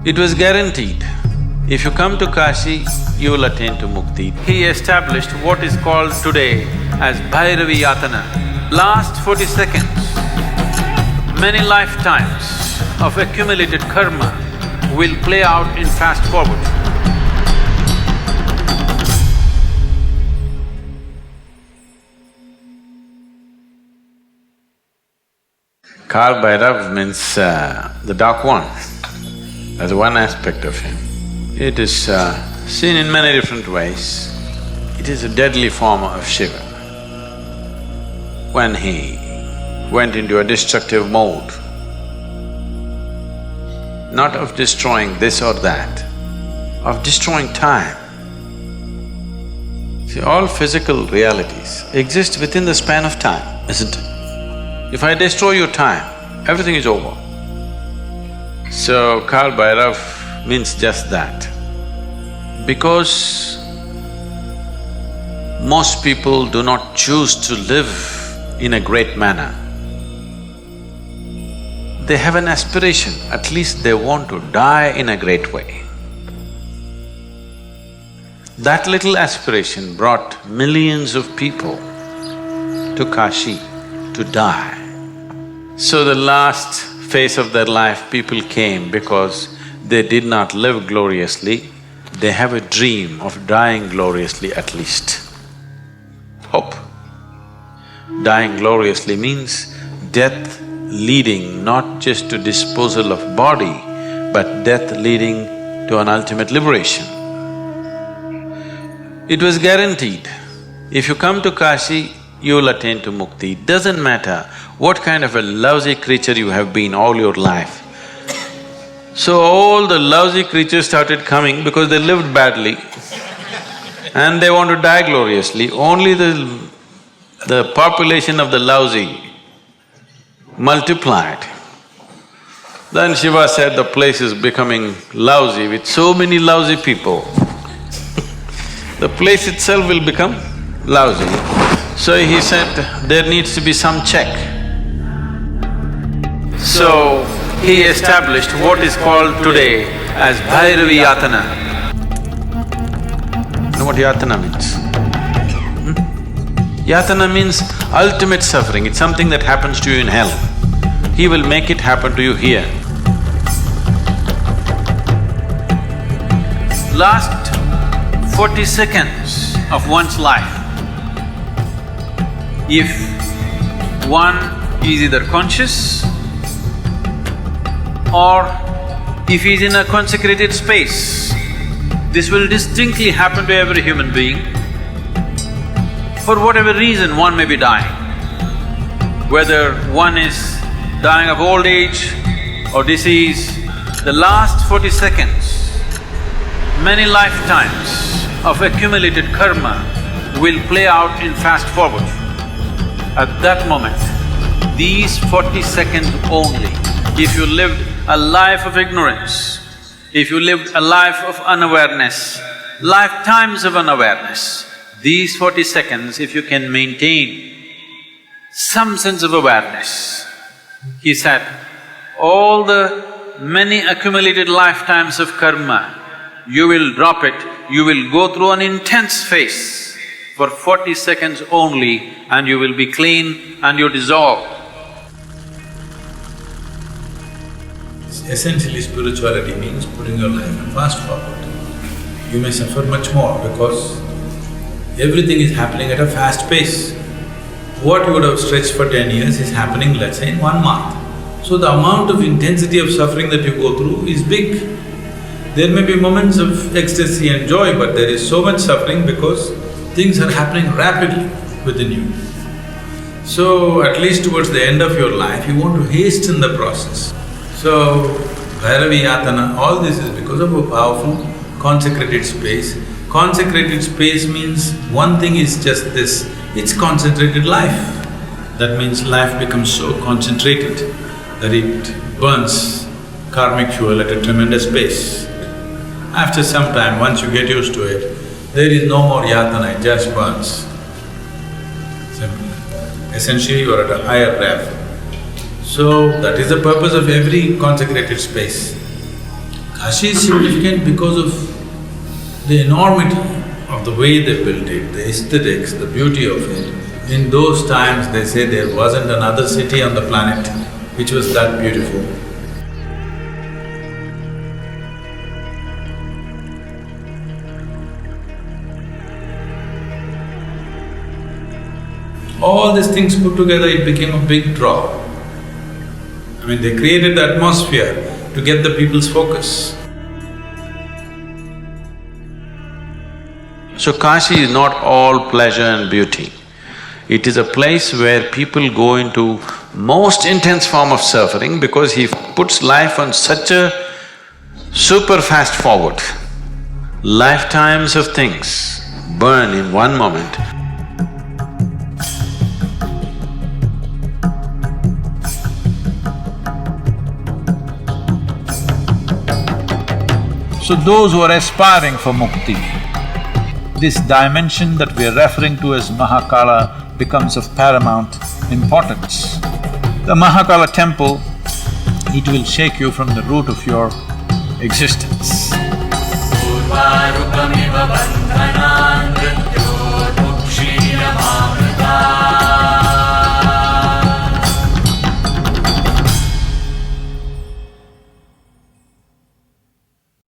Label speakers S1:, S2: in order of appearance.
S1: It was guaranteed, if you come to Kashi, you will attain to mukti. He established what is called today as Bhairavi Yatana. Last 40 seconds, many lifetimes of accumulated karma will play out in fast forward. Kal Bhairav means the dark one, as one aspect of him. It is seen in many different ways. It is a deadly form of Shiva. When he went into a destructive mode, not of destroying this or that, of destroying time. See, all physical realities exist within the span of time, isn't it? If I destroy your time, everything is over. So, Kal Bhairav means just that. Because most people do not choose to live in a great manner, they have an aspiration, at least they want to die in a great way. That little aspiration brought millions of people to Kashi to die. So the last phase of their life, people came because they did not live gloriously, they have a dream of dying gloriously at least. Hope. Dying gloriously means death leading not just to disposal of body, but death leading to an ultimate liberation. It was guaranteed, if you come to Kashi, you will attain to mukti. Doesn't matter what kind of a lousy creature you have been all your life. So all the lousy creatures started coming because they lived badly and they want to die gloriously. Only the population of the lousy multiplied. Then Shiva said the place is becoming lousy with so many lousy people. The place itself will become lousy. So he said, there needs to be some check. So he established what is called today as Bhairavi Yatana. You know what Yatana means? Yatana means ultimate suffering, it's something that happens to you in hell. He will make it happen to you here. Last 40 seconds of one's life, if one is either conscious or if he is in a consecrated space, this will distinctly happen to every human being. For whatever reason, one may be dying. Whether one is dying of old age or disease, the last 40 seconds, many lifetimes of accumulated karma will play out in fast forward. At that moment, these 40 seconds only, if you lived a life of ignorance, if you lived a life of unawareness, lifetimes of unawareness, these 40 seconds, if you can maintain some sense of awareness, he said, all the many accumulated lifetimes of karma, you will drop it, you will go through an intense phase for 40 seconds only and you will be clean and you dissolve.
S2: Essentially, spirituality means putting your life in fast forward. You may suffer much more because everything is happening at a fast pace. What you would have stretched for 10 years is happening, let's say, in 1 month. So the amount of intensity of suffering that you go through is big. There may be moments of ecstasy and joy, but there is so much suffering because things are happening rapidly within you. So, at least towards the end of your life, you want to hasten the process. So, Bhairavi Yatana, all this is because of a powerful consecrated space. Consecrated space means one thing is just this, it's concentrated life. That means life becomes so concentrated that it burns karmic fuel at a tremendous pace. After some time, once you get used to it, there is no more yatana, it just burns. Simple. Essentially, you are at a higher rev. So, that is the purpose of every consecrated space. Kashi is significant because of the enormity of the way they built it, the aesthetics, the beauty of it. In those times, they say there wasn't another city on the planet which was that beautiful. All these things put together, it became a big draw. I mean, they created the atmosphere to get the people's focus.
S1: So Kashi is not all pleasure and beauty. It is a place where people go into most intense form of suffering because he puts life on such a super fast forward. Lifetimes of things burn in one moment.
S3: So those who are aspiring for mukti, this dimension that we are referring to as Mahakala becomes of paramount importance. The Mahakala temple, it will shake you from the root of your existence.
S4: Urvarupamiva bandhanam mrityur mukshiyamamrita